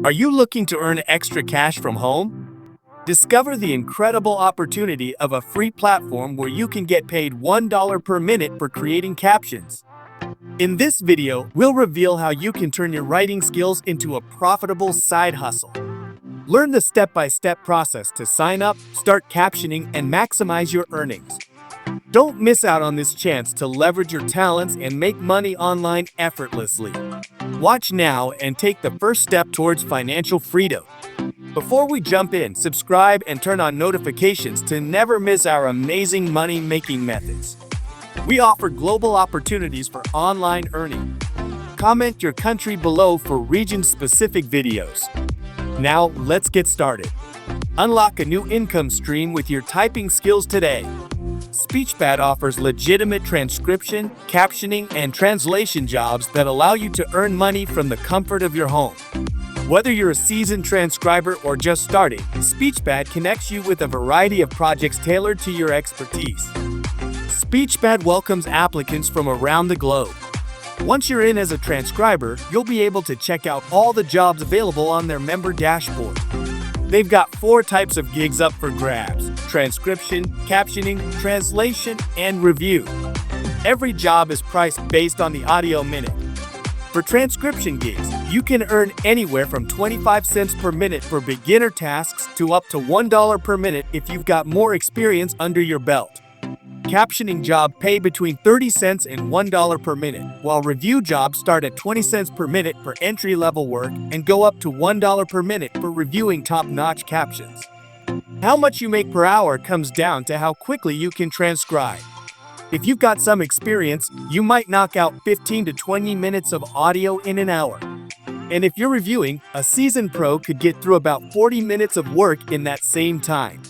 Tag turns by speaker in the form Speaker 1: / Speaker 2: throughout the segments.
Speaker 1: Are you looking to earn extra cash from home? Discover the incredible opportunity of a free platform where you can get paid $1 per minute for creating captions. In this video, we'll reveal how you can turn your writing skills into a profitable side hustle. Learn the step-by-step process to sign up, start captioning, and maximize your earnings. Don't miss out on this chance to leverage your talents and make money online effortlessly. Watch now and take the first step towards financial freedom. Before we jump in, subscribe and turn on notifications to never miss our amazing money-making methods. We offer global opportunities for online earning. Comment your country below for region-specific videos. Now, let's get started. Unlock a new income stream with your typing skills today. Speechpad offers legitimate transcription, captioning, and translation jobs that allow you to earn money from the comfort of your home. Whether you're a seasoned transcriber or just starting, Speechpad connects you with a variety of projects tailored to your expertise. Speechpad welcomes applicants from around the globe. Once you're in as a transcriber, you'll be able to check out all the jobs available on their member dashboard. They've got 4 types of gigs up for grabs: transcription, captioning, translation, and review. Every job is priced based on the audio minute. For transcription gigs, you can earn anywhere from 25 cents per minute for beginner tasks to up to $1 per minute if you've got more experience under your belt. Captioning jobs pay between 30 cents and $1 per minute, while review jobs start at 20 cents per minute for entry-level work and go up to $1 per minute for reviewing top-notch captions. How much you make per hour comes down to how quickly you can transcribe. If you've got some experience, you might knock out 15 to 20 minutes of audio in an hour. And if you're reviewing, a seasoned pro could get through about 40 minutes of work in that same time.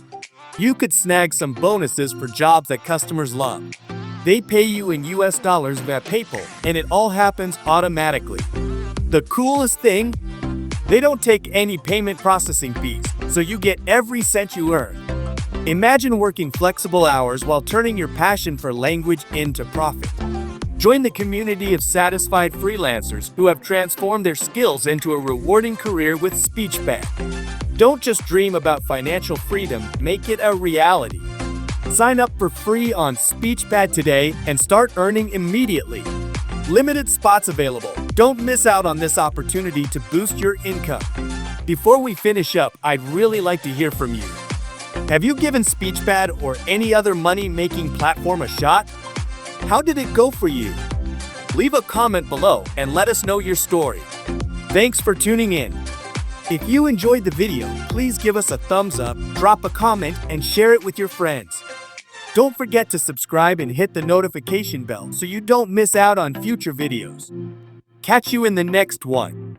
Speaker 1: You could snag some bonuses for jobs that customers love. They pay you in US dollars via PayPal, and it all happens automatically. The coolest thing? They don't take any payment processing fees, so you get every cent you earn. Imagine working flexible hours while turning your passion for language into profit. Join the community of satisfied freelancers who have transformed their skills into a rewarding career with Speechpad. Don't just dream about financial freedom, make it a reality. Sign up for free on Speechpad today and start earning immediately. Limited spots available. Don't miss out on this opportunity to boost your income. Before we finish up, I'd really like to hear from you. Have you given Speechpad or any other money-making platform a shot? How did it go for you? Leave a comment below and let us know your story. Thanks for tuning in. If you enjoyed the video, please give us a thumbs up, drop a comment, and share it with your friends. Don't forget to subscribe and hit the notification bell so you don't miss out on future videos. Catch you in the next one.